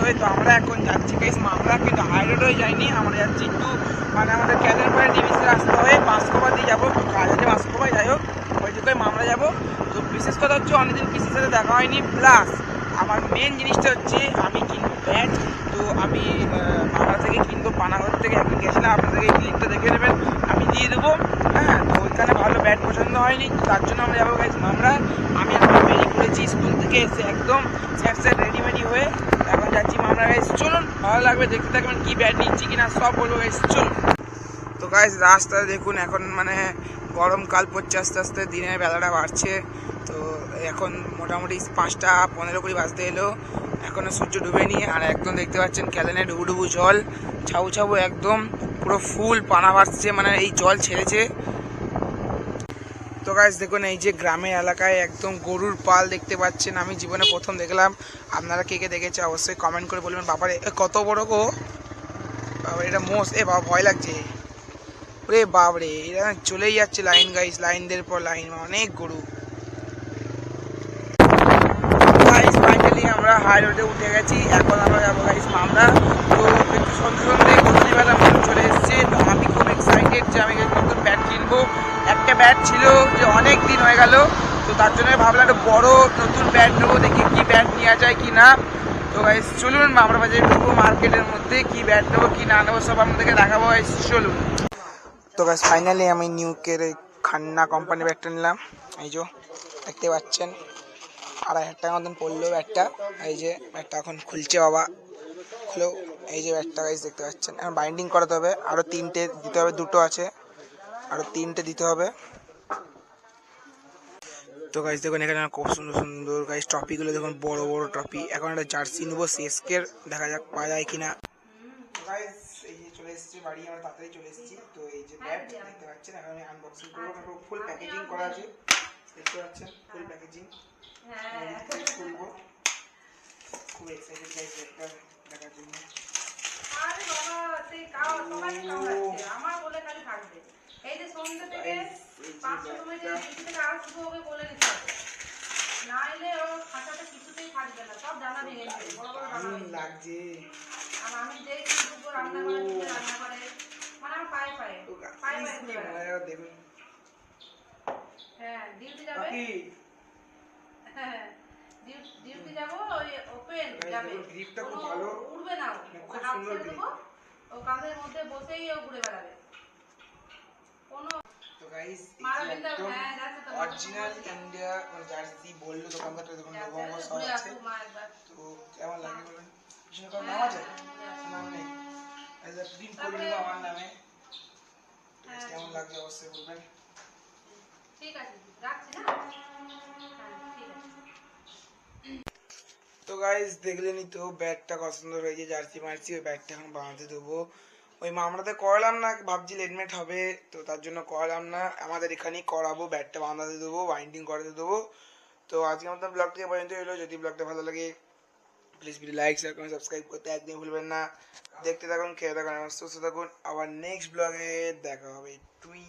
হয়ে। তো আমরা এখন যাচ্ছি গাইস মামরা, কিন্তু হাই রোড হয়ে যাইনি, আমরা যাচ্ছি একটু মানে আমাদের ক্যালের পরে ডিভিসি রাস্তা হয়ে মাসকোবা দিয়ে যাবো, কাজ আছে মাসকোবায়, যাই হোক ওই দিকে মামরা যাবো। তো বিশেষ কথা হচ্ছে অনেকদিন পিসির সাথে দেখা হয়নি, প্লাস আমার মেন জিনিসটা হচ্ছে আমি কিনবো ব্যাট। তো আমি মামরা থেকে কিনবো, পানাগড় থেকে একদিন গেছিলাম, আপনাদেরকে ক্লিপটা দেখে নেবেন, আমি দিয়ে দেবো। হ্যাঁ, তো ওইখানে ভালো ব্যাট পছন্দ হয়নি, তার জন্য আমরা যাবো গাইস মামরা। আমি এখন বেরিয়ে পড়েছি স্কুল থেকে এসে একদম স্যাট রেডিমেডি হয়ে, এখন যাচ্ছি মামরা গাইস। চলুন, ভালো লাগবে, দেখতে থাকবেন কি ব্যাট নিচ্ছি কিনা সব বলবো গাইস, চলুন। তো গাইস রাস্তা দেখুন, এখন মানে গরমকাল পড়ছে, আস্তে আস্তে দিনের বেলাটা বাড়ছে। তো এখন মোটামুটি 5:15 করে বাজতে এলো, এখনও সূর্য ডুবেনি। আর একদম দেখতে পাচ্ছেন ক্যালেনে ডুবু জল, ছাবু ছাবু একদম পুরো ফুল পানা ভাসছে, মানে এই জল ছেড়েছে। তো গাইস দেখুন, এই যে গ্রামের এলাকায় একদম গরুর পাল দেখতে পাচ্ছেন, আমি জীবনে প্রথম দেখলাম। আপনারা কে কে দেখেছে অবশ্যই কমেন্ট করে বলবেন। বাবারে কত বড় গো, বাবা এটা মোষ, এ বাবা ভয় লাগছে, ওরে বাবরে এরা চলেই যাচ্ছে লাইন গাইস, লাইনদের পর লাইন, অনেক গরু। গাইস ফাইনালি আমরা হাই রোডে উঠে গেছি, এখন আমরা যাবো গাইস মামরা। তো একটু সন্ধ্যে সন্ধ্যে গধূলিবেলা মনে চলে এসছে, তো আমি খুব এক্সাইটেড যে আমি নতুন ব্যাট কিনবো। একটা ব্যাট ছিল যে অনেক দিন হয়ে গেল, তো তার জন্য ভাবলাম একটা বড় নতুন ব্যাট নেবো, দেখি কি ব্যাট নেওয়া যায় কি না। তো গাইস চলুন মামরা বাজারে ঢুকবো, মার্কেটের মধ্যে কি ব্যাট নেবো কি না নেবো সব আপনাদেরকে দেখাবো গাইস, চলুন। তো গাইস ফাইনালি আমি নিউকের এই খান্না কোম্পানি ব্যাটটা নিলাম, এই যে দেখতে পাচ্ছেন 2,500 টাকা মতন পড়লো ব্যাটটা। এই যে ব্যাটটা এখন খুলছে বাবা, খুলেও এই যে ব্যাটটা গাইস দেখতে পাচ্ছেন, এখন বাইন্ডিং করাতে হবে, আরও 3টে দিতে হবে, 2টো আছে, আরও 3টে দিতে হবে। তো গাইস দেখুন এখানে খুব সুন্দর সুন্দর গাইস ট্রফিগুলো দেখুন, বড় বড় ট্রফি। এখন একটা জার্সি নেবো সিএসকের, দেখা যাক পাওয়া যায় কিনা। গাইস এই যে চলে এসেছি বাড়ি, আমরা তাড়াতাড়ি চলে এসেছি। তো এই যে ব্যাট দেখতে পাচ্ছেন, এখন আমি আনবক্সিং করবো, ফুল প্যাকেজিং করা আছে, দেখতে পাচ্ছেন ফুল প্যাকেজিং খুলবো। খুব এক্সাইটেড গাইস ব্যাটটা দেখার জন্য। আরে বাবা সেই কাও সবাই কামড়াচ্ছে, আমার বলে খালি থাকবে। এই যে সন্ধ্যা থেকে 5টা সময় যে কিছু থেকে আর শুরু হবে বলে দিতে হবে, নাইলে ও খাতাটা কিছুতেই থাকবে না, সব জানা ভেঙে যাবে, বড় বড় জানা ভেঙে লাগছে। আর আমি যেই কিন্তু রান্না করে রান্না করে মানে আমার পায়ে পায়ে দেখুন। হ্যাঁ ডিউটি যাবে, হ্যাঁ ডিউটি যাব, ওই ওপেন যাবে, গ্রিপটা খুব ভালো, উড়বে না, খুব সুন্দর গ্রিপ, ও কাঁধের মধ্যে বসেই ও ঘুরে বেড়াবে কোনো। তো গাইস একদম অরিজিনাল ইন্ডিয়া জার্সি বললো দোকানদারটা, দেখুন লোগো সব আছে। তো কেমন লাগে বলুন, কিছু কোনো নাম আছে, নাম নেই, এজ আ প্রিন্ট করে দেবো আমার নামে। কেমন লাগছে অবশ্যই বলবেন। ঠিক আছে রাখছি না, ঠিক আছে। তো গাইস দেখলেনই তো ব্যাটটা কত সুন্দর হয়েছে, জার্সি মার্সি, ওই ব্যাটটা এখন বানাতে দেবো। ওই মামরাতে করালাম না, ভাবছি লেটমেট হবে, তো তার জন্য করালাম না, আমাদের এখানেই করাবো, ব্যাটটা বাঁধাতে দেবো, বাইন্ডিং করাতে দেবো। তো আজকের মতো ব্লগ থেকে পর্যন্ত হলো, যদি ব্লগটা ভালো লাগে please video like share comment subscribe করতে একদম ভুলবেন না। দেখতে থাকুন, খেয়ে থাকুন, সুস্থ থাকুন, আবার নেক্সট ব্লগে দেখা হবে। টুই।